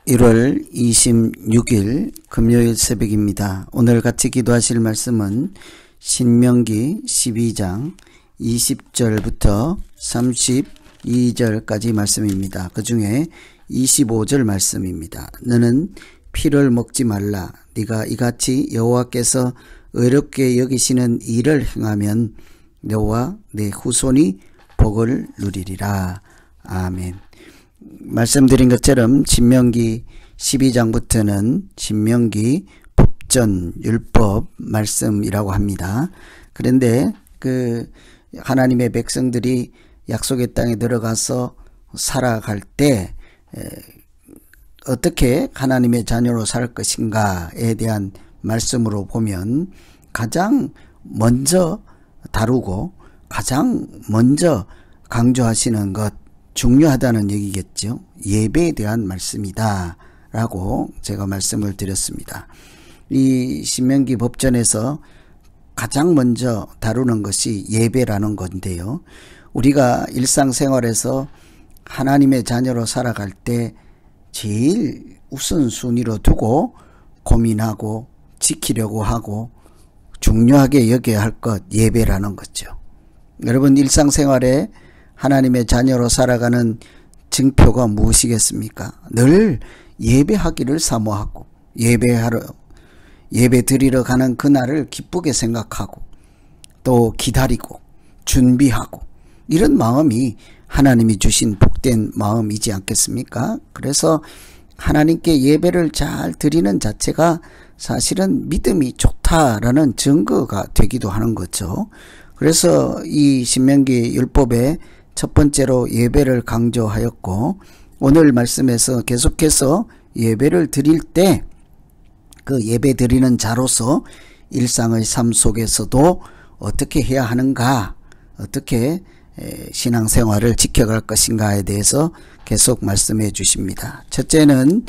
1월 26일 금요일 새벽입니다. 오늘 같이 기도하실 말씀은 신명기 12장 20절부터 32절까지 말씀입니다. 그 중에 25절 말씀입니다. 너는 피를 먹지 말라. 네가 이같이 여호와께서 의롭게 여기시는 일을 행하면 너와 네 후손이 복을 누리리라. 아멘. 말씀드린 것처럼 신명기 12장부터는 신명기 법전 율법 말씀이라고 합니다. 그런데 하나님의 백성들이 약속의 땅에 들어가서 살아갈 때 어떻게 하나님의 자녀로 살 것인가에 대한 말씀으로 보면 가장 먼저 다루고 가장 먼저 강조하시는 것, 중요하다는 얘기겠죠. 예배에 대한 말씀이다 라고 제가 말씀을 드렸습니다. 이 신명기 법전에서 가장 먼저 다루는 것이 예배라는 건데요. 우리가 일상생활에서 하나님의 자녀로 살아갈 때 제일 우선순위로 두고 고민하고 지키려고 하고 중요하게 여겨야 할 것, 예배라는 거죠. 여러분, 일상생활에 하나님의 자녀로 살아가는 증표가 무엇이겠습니까? 늘 예배하기를 사모하고 예배 드리러 가는 그날을 기쁘게 생각하고 또 기다리고 준비하고 이런 마음이 하나님이 주신 복된 마음이지 않겠습니까? 그래서 하나님께 예배를 잘 드리는 자체가 사실은 믿음이 좋다라는 증거가 되기도 하는 거죠. 그래서 이 신명기 율법에 첫 번째로 예배를 강조하였고, 오늘 말씀에서 계속해서 예배를 드릴 때 그 예배 드리는 자로서 일상의 삶 속에서도 어떻게 해야 하는가, 어떻게 신앙생활을 지켜갈 것인가에 대해서 계속 말씀해 주십니다. 첫째는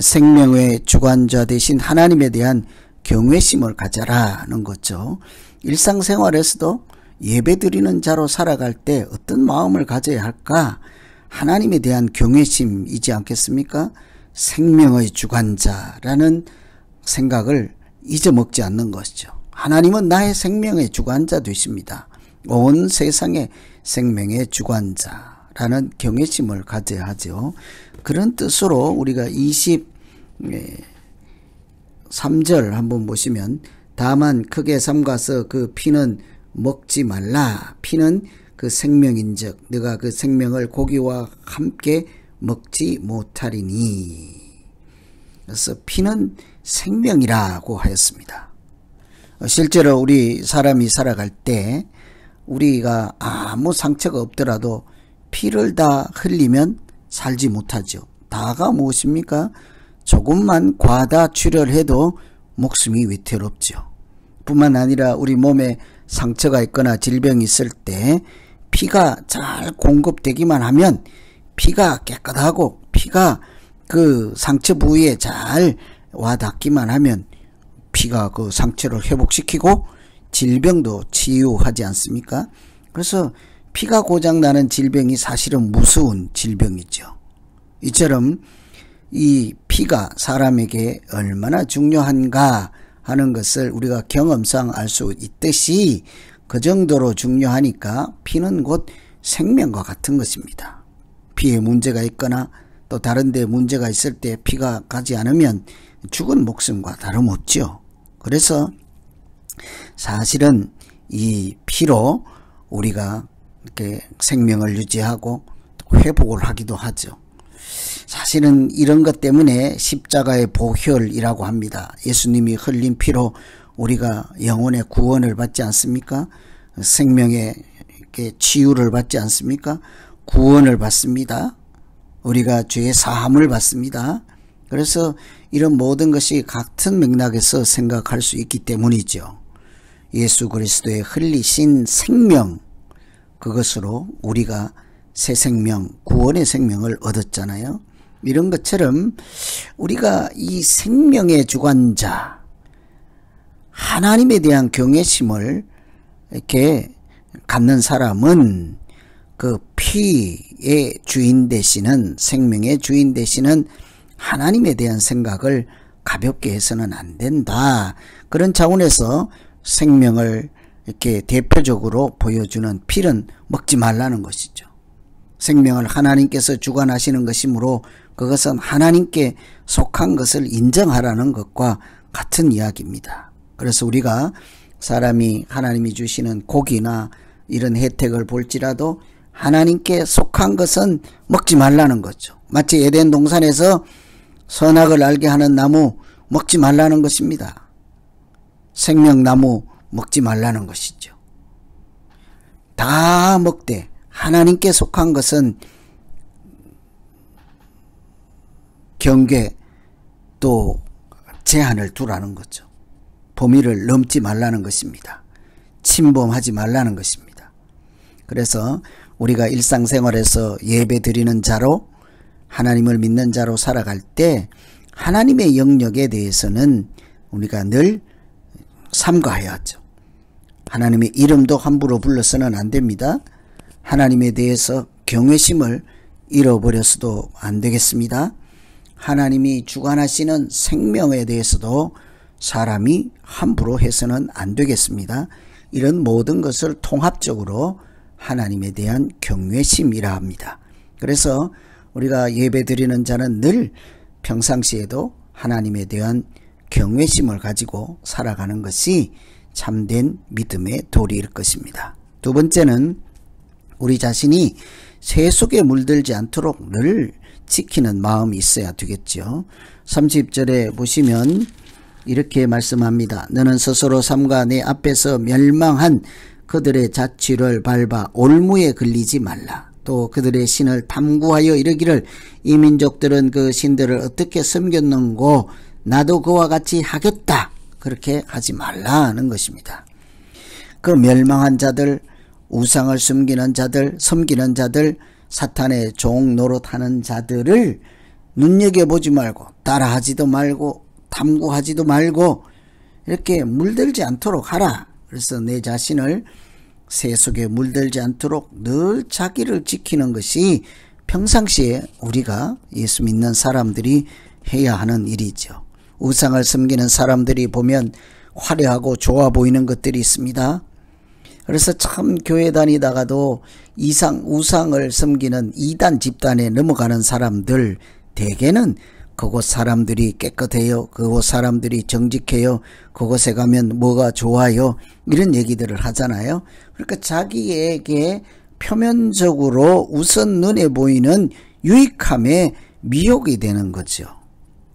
생명의 주관자 되신 하나님에 대한 경외심을 가져라는 거죠. 일상생활에서도 예배드리는 자로 살아갈 때 어떤 마음을 가져야 할까? 하나님에 대한 경외심이지 않겠습니까? 생명의 주관자라는 생각을 잊어먹지 않는 것이죠. 하나님은 나의 생명의 주관자 되십니다. 온 세상의 생명의 주관자라는 경외심을 가져야 하죠. 그런 뜻으로 우리가 23절 한번 보시면, 다만 크게 삼가서 그 피는 먹지 말라. 피는 그 생명인즉 네가 그 생명을 고기와 함께 먹지 못하리니. 그래서 피는 생명이라고 하였습니다. 실제로 우리 사람이 살아갈 때 우리가 아무 상처가 없더라도 피를 다 흘리면 살지 못하죠. 다가 무엇입니까? 조금만 과다 출혈해도 목숨이 위태롭죠. 뿐만 아니라 우리 몸에 상처가 있거나 질병이 있을 때 피가 잘 공급되기만 하면, 피가 깨끗하고 피가 그 상처 부위에 잘 와닿기만 하면 피가 그 상처를 회복시키고 질병도 치유하지 않습니까? 그래서 피가 고장나는 질병이 사실은 무서운 질병이죠. 이처럼 이 피가 사람에게 얼마나 중요한가 하는 것을 우리가 경험상 알 수 있듯이 그 정도로 중요하니까 피는 곧 생명과 같은 것입니다. 피에 문제가 있거나 또 다른 데 문제가 있을 때 피가 가지 않으면 죽은 목숨과 다름없죠. 그래서 사실은 이 피로 우리가 이렇게 생명을 유지하고 회복을 하기도 하죠. 사실은 이런 것 때문에 십자가의 보혈이라고 합니다. 예수님이 흘린 피로 우리가 영혼의 구원을 받지 않습니까? 생명의 치유를 받지 않습니까? 구원을 받습니다. 우리가 죄의 사함을 받습니다. 그래서 이런 모든 것이 같은 맥락에서 생각할 수 있기 때문이죠. 예수 그리스도의 흘리신 생명, 그것으로 우리가 새 생명, 구원의 생명을 얻었잖아요. 이런 것처럼 우리가 이 생명의 주관자 하나님에 대한 경외심을 이렇게 갖는 사람은 그 피의 주인 되시는, 생명의 주인 되시는 하나님에 대한 생각을 가볍게 해서는 안 된다. 그런 차원에서 생명을 이렇게 대표적으로 보여주는 필은 먹지 말라는 것이죠. 생명을 하나님께서 주관하시는 것이므로 그것은 하나님께 속한 것을 인정하라는 것과 같은 이야기입니다. 그래서 우리가 사람이 하나님이 주시는 고기나 이런 혜택을 볼지라도 하나님께 속한 것은 먹지 말라는 거죠. 마치 에덴 동산에서 선악을 알게 하는 나무 먹지 말라는 것입니다. 생명나무 먹지 말라는 것이죠. 다 먹되 하나님께 속한 것은 경계 또 제한을 두라는 거죠. 범위를 넘지 말라는 것입니다. 침범하지 말라는 것입니다. 그래서 우리가 일상생활에서 예배 드리는 자로 하나님을 믿는 자로 살아갈 때 하나님의 영역에 대해서는 우리가 늘 삼가해야죠. 하나님의 이름도 함부로 불러서는 안 됩니다. 하나님에 대해서 경외심을 잃어버려서도 안 되겠습니다. 하나님이 주관하시는 생명에 대해서도 사람이 함부로 해서는 안 되겠습니다. 이런 모든 것을 통합적으로 하나님에 대한 경외심이라 합니다. 그래서 우리가 예배 드리는 자는 늘 평상시에도 하나님에 대한 경외심을 가지고 살아가는 것이 참된 믿음의 도리일 것입니다. 두 번째는 우리 자신이 쇠 속에 물들지 않도록 늘 지키는 마음이 있어야 되겠죠. 30절에 보시면 이렇게 말씀합니다. 너는 스스로 삼가 내 앞에서 멸망한 그들의 자취를 밟아 올무에 걸리지 말라. 또 그들의 신을 탐구하여 이르기를 이 민족들은 그 신들을 어떻게 섬겼는고 나도 그와 같이 하겠다. 그렇게 하지 말라는 것입니다. 그 멸망한 자들, 우상을 섬기는 자들, 사탄의 종 노릇하는 자들을 눈여겨보지 말고 따라하지도 말고 탐구하지도 말고 이렇게 물들지 않도록 하라. 그래서 내 자신을 새 속에 물들지 않도록 늘 자기를 지키는 것이 평상시에 우리가 예수 믿는 사람들이 해야 하는 일이죠. 우상을 섬기는 사람들이 보면 화려하고 좋아 보이는 것들이 있습니다. 그래서 참 교회 다니다가도 우상을 섬기는 이단 집단에 넘어가는 사람들 대개는 그곳 사람들이 깨끗해요. 그곳 사람들이 정직해요. 그곳에 가면 뭐가 좋아요. 이런 얘기들을 하잖아요. 그러니까 자기에게 표면적으로 우선 눈에 보이는 유익함에 미혹이 되는 거죠.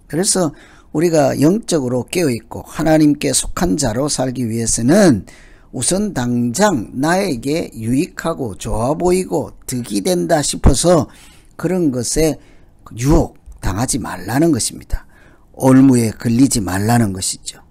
그래서 우리가 영적으로 깨어있고 하나님께 속한 자로 살기 위해서는 우선 당장 나에게 유익하고 좋아 보이고 득이 된다 싶어서 그런 것에 유혹 당하지 말라는 것입니다. 올무에 걸리지 말라는 것이죠.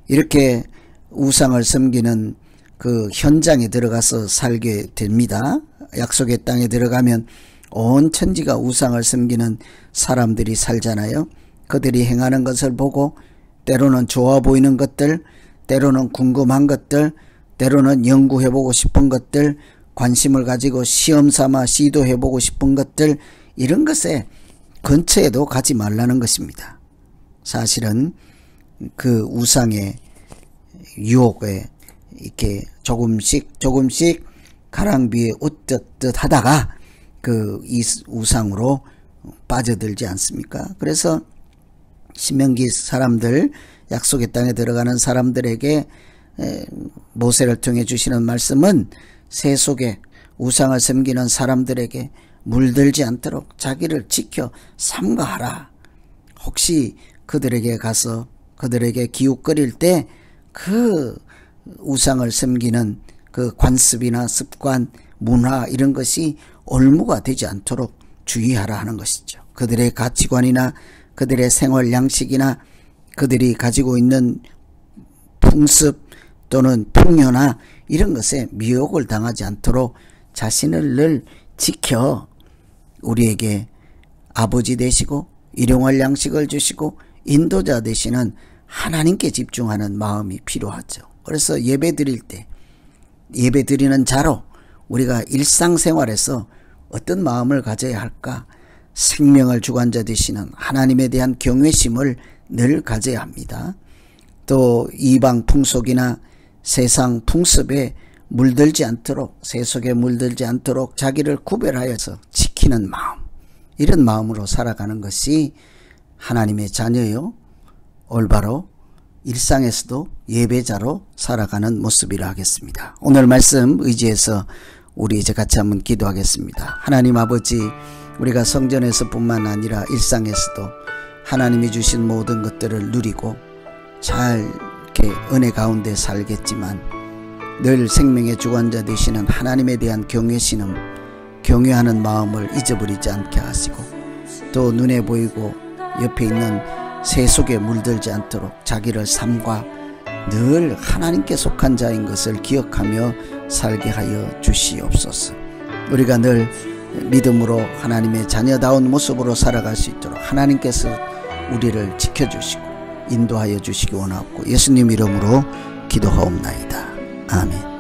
이렇게 우상을 섬기는 그 현장에 들어가서 살게 됩니다. 약속의 땅에 들어가면 온 천지가 우상을 섬기는 사람들이 살잖아요. 그들이 행하는 것을 보고 때로는 좋아 보이는 것들, 때로는 궁금한 것들, 때로는 연구해보고 싶은 것들, 관심을 가지고 시험삼아 시도해보고 싶은 것들, 이런 것에 근처에도 가지 말라는 것입니다. 사실은 그 우상의 유혹에 이렇게 조금씩 가랑비에 웃듯 하다가 이 우상으로 빠져들지 않습니까? 그래서 신명기 사람들, 약속의 땅에 들어가는 사람들에게 모세를 통해 주시는 말씀은 새 속에 우상을 섬기는 사람들에게 물들지 않도록 자기를 지켜 삼가하라. 혹시 그들에게 가서 그들에게 기웃거릴 때 그 우상을 섬기는 그 관습이나 습관, 문화 이런 것이 올무가 되지 않도록 주의하라 하는 것이죠. 그들의 가치관이나 그들의 생활 양식이나 그들이 가지고 있는 풍습 또는 풍요나 이런 것에 미혹을 당하지 않도록 자신을 늘 지켜 우리에게 아버지 되시고 일용할 양식을 주시고 인도자 되시는 하나님께 집중하는 마음이 필요하죠. 그래서 예배 드릴 때 예배 드리는 자로 우리가 일상생활에서 어떤 마음을 가져야 할까? 생명을 주관자 되시는 하나님에 대한 경외심을 늘 가져야 합니다. 또 이방 풍속이나 세상 풍습에 물들지 않도록, 세속에 물들지 않도록 자기를 구별하여서 지키는 마음, 이런 마음으로 살아가는 것이 하나님의 자녀요, 올바로 일상에서도 예배자로 살아가는 모습이라 하겠습니다. 오늘 말씀 의지해서 우리 이제 같이 한번 기도하겠습니다. 하나님 아버지, 우리가 성전에서 뿐만 아니라 일상에서도 하나님이 주신 모든 것들을 누리고 잘 이렇게 은혜 가운데 살겠지만 늘 생명의 주관자 되시는 하나님에 대한 경외하는 마음을 잊어버리지 않게 하시고, 또 눈에 보이고 옆에 있는 세속에 물들지 않도록 자기를 삼가 늘 하나님께 속한 자인 것을 기억하며 살게 하여 주시옵소서. 우리가 늘 믿음으로 하나님의 자녀다운 모습으로 살아갈 수 있도록 하나님께서 우리를 지켜주시고 인도하여 주시기 원하옵고 예수님 이름으로 기도하옵나이다. 아멘.